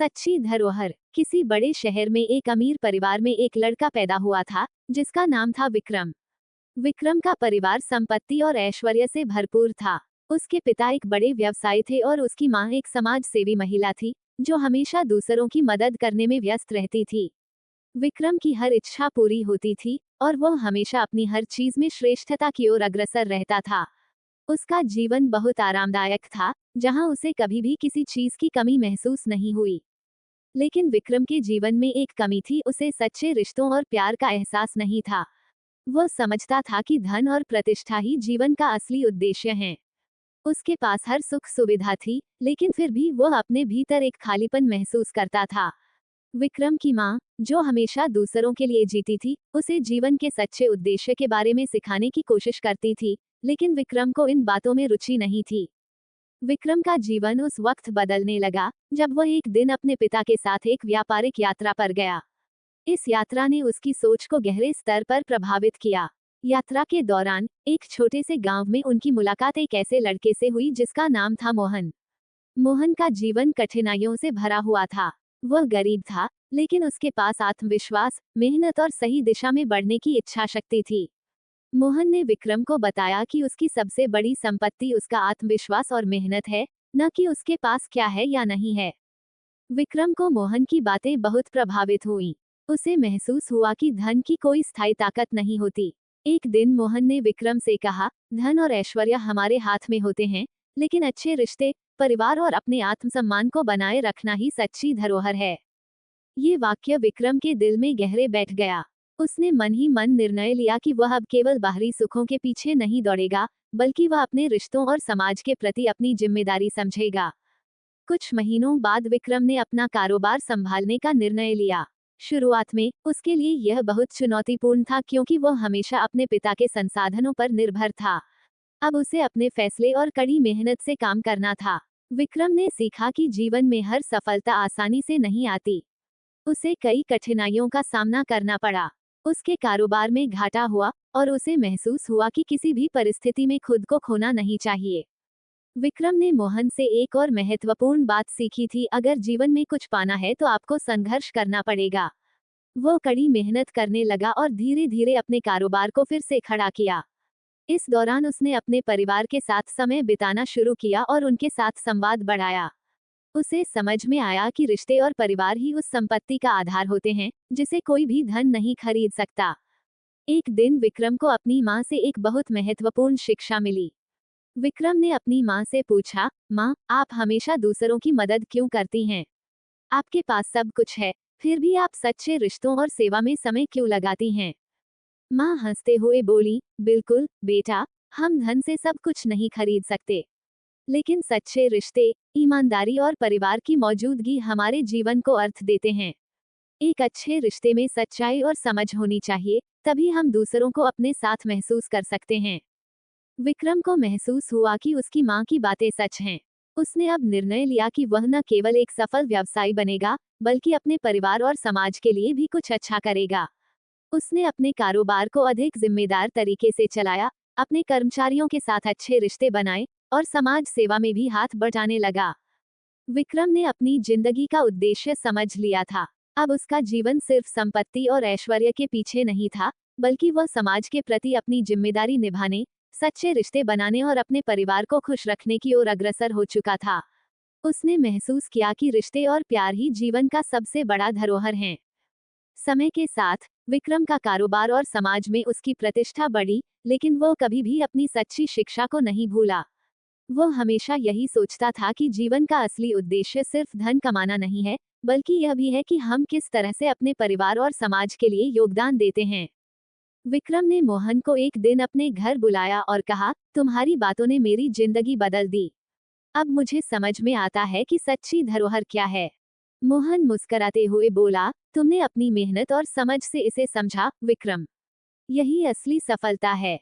सच्ची धरोहर। किसी बड़े शहर में एक अमीर परिवार में एक लड़का पैदा हुआ था, जिसका नाम था विक्रम। विक्रम का परिवार संपत्ति और ऐश्वर्य से भरपूर था। उसके पिता एक बड़े व्यवसायी थे और उसकी मां एक समाज सेवी महिला थी, जो हमेशा दूसरों की मदद करने में व्यस्त रहती थी। विक्रम की हर इच्छा पूरी होती थी और वह हमेशा अपनी हर चीज में श्रेष्ठता की ओर अग्रसर रहता था। उसका जीवन बहुत आरामदायक था, जहां उसे कभी भी किसी चीज की कमी महसूस नहीं हुई। लेकिन विक्रम के जीवन में एक कमी थी, उसे सच्चे रिश्तों और प्यार का एहसास नहीं था। वह समझता था कि धन और प्रतिष्ठा ही जीवन का असली उद्देश्य है। उसके पास हर सुख सुविधा थी, लेकिन फिर भी वह अपने भीतर एक खालीपन महसूस करता था। विक्रम की मां, जो हमेशा दूसरों के लिए जीती थी, उसे जीवन के सच्चे उद्देश्य के बारे में सिखाने की कोशिश करती थी, लेकिन विक्रम को इन बातों में रुचि नहीं थी। विक्रम का जीवन उस वक्त बदलने लगा, जब वह एक दिन अपने पिता के साथ एक व्यापारिक यात्रा पर गया। इस यात्रा ने उसकी सोच को गहरे स्तर पर प्रभावित किया। यात्रा के दौरान एक छोटे से गांव में उनकी मुलाकात एक ऐसे लड़के से हुई जिसका नाम था मोहन। मोहन का जीवन कठिनाइयों से भरा हुआ था। वह गरीब था, लेकिन उसके पास आत्मविश्वास, मेहनत और सही दिशा में बढ़ने की इच्छा शक्ति थी। मोहन ने विक्रम को बताया कि उसकी सबसे बड़ी संपत्ति उसका आत्मविश्वास और मेहनत है, न कि उसके पास क्या है या नहीं है। विक्रम को मोहन की बातें बहुत प्रभावित हुई। उसे महसूस हुआ कि धन की कोई स्थायी ताकत नहीं होती। एक दिन मोहन ने विक्रम से कहा, धन और ऐश्वर्य हमारे हाथ में होते हैं, लेकिन अच्छे रिश्ते, परिवार और अपने आत्मसम्मान को बनाए रखना ही सच्ची धरोहर है। ये वाक्य विक्रम के दिल में गहरे बैठ गया। उसने मन ही मन निर्णय लिया कि वह अब केवल बाहरी सुखों के पीछे नहीं दौड़ेगा, बल्कि वह अपने रिश्तों और समाज के प्रति अपनी जिम्मेदारी समझेगा। कुछ महीनों बाद विक्रम ने अपना कारोबार संभालने का निर्णय लिया। शुरुआत में उसके लिए यह बहुत चुनौतीपूर्ण था, क्योंकि वह हमेशा अपने पिता के संसाधनों पर निर्भर था। अब उसे अपने फैसले और कड़ी मेहनत से काम करना था। विक्रम ने सीखा कि जीवन में हर सफलता आसानी से नहीं आती। उसे कई कठिनाइयों का सामना करना पड़ा। उसके कारोबार में घाटा हुआ और उसे महसूस हुआ कि किसी भी परिस्थिति में खुद को खोना नहीं चाहिए। विक्रम ने मोहन से एक और महत्वपूर्ण बात सीखी थी, अगर जीवन में कुछ पाना है तो आपको संघर्ष करना पड़ेगा। वो कड़ी मेहनत करने लगा और धीरे धीरे अपने कारोबार को फिर से खड़ा किया। इस दौरान उसने अपने परिवार के साथ समय बिताना शुरू किया और उनके साथ संवाद बढ़ाया। उसे समझ में आया कि रिश्ते और परिवार ही उस संपत्ति का आधार होते हैं, जिसे कोई भी धन नहीं खरीद सकता। एक दिन विक्रम को अपनी मां से एक बहुत महत्वपूर्ण शिक्षा मिली। विक्रम ने अपनी मां से पूछा, मां, आप हमेशा दूसरों की मदद क्यों करती हैं? आपके पास सब कुछ है, फिर भी आप सच्चे रिश्तों और सेवा में समय क्यों लगाती हैं? मां हंसते हुए बोली, बिल्कुल बेटा, हम धन से सब कुछ नहीं खरीद सकते, लेकिन सच्चे रिश्ते, ईमानदारी और परिवार की मौजूदगी हमारे जीवन को अर्थ देते हैं। एक अच्छे रिश्ते में सच्चाई और समझ होनी चाहिए, तभी हम दूसरों को अपने साथ महसूस कर सकते हैं। विक्रम को महसूस हुआ कि उसकी मां की बातें सच हैं। उसने अब निर्णय लिया कि वह न केवल एक सफल व्यवसायी बनेगा, बल्कि अपने परिवार और समाज के लिए भी कुछ अच्छा करेगा। उसने अपने कारोबार को अधिक जिम्मेदार तरीके से चलाया, अपने कर्मचारियों के साथ अच्छे रिश्ते बनाए और समाज सेवा में भी हाथ बटाने लगा। विक्रम ने अपनी जिंदगी का उद्देश्य समझ लिया था। अब उसका जीवन सिर्फ संपत्ति और ऐश्वर्य के पीछे नहीं था, बल्कि वह समाज के प्रति अपनी जिम्मेदारी निभाने, सच्चे रिश्ते बनाने और अपने परिवार को खुश रखने की ओर अग्रसर हो चुका था। उसने महसूस किया कि रिश्ते और प्यार ही जीवन का सबसे बड़ा धरोहर हैं। समय के साथ विक्रम का कारोबार और समाज में उसकी प्रतिष्ठा बढ़ी, लेकिन वह कभी भी अपनी सच्ची शिक्षा को नहीं भूला। वह हमेशा यही सोचता था कि जीवन का असली उद्देश्य सिर्फ धन कमाना नहीं है, बल्कि यह भी है कि हम किस तरह से अपने परिवार और समाज के लिए योगदान देते हैं। विक्रम ने मोहन को एक दिन अपने घर बुलाया और कहा, तुम्हारी बातों ने मेरी जिंदगी बदल दी। अब मुझे समझ में आता है कि सच्ची धरोहर क्या है। मोहन मुस्कुराते हुए बोला, तुमने अपनी मेहनत और समझ से इसे समझा, विक्रम। यही असली सफलता है।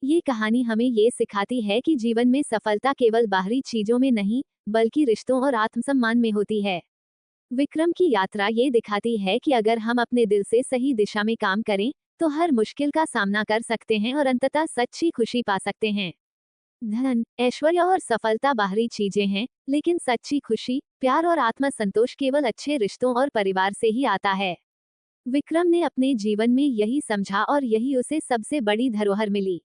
ये कहानी हमें ये सिखाती है कि जीवन में सफलता केवल बाहरी चीजों में नहीं, बल्कि रिश्तों और आत्मसम्मान में होती है। विक्रम की यात्रा ये दिखाती है कि अगर हम अपने दिल से सही दिशा में काम करें, तो हर मुश्किल का सामना कर सकते हैं और अंततः सच्ची खुशी पा सकते हैं। धन, ऐश्वर्य और सफलता बाहरी चीजें हैं, लेकिन सच्ची खुशी, प्यार और आत्म संतोष केवल अच्छे रिश्तों और परिवार से ही आता है। विक्रम ने अपने जीवन में यही समझा और यही उसे सबसे बड़ी धरोहर मिली।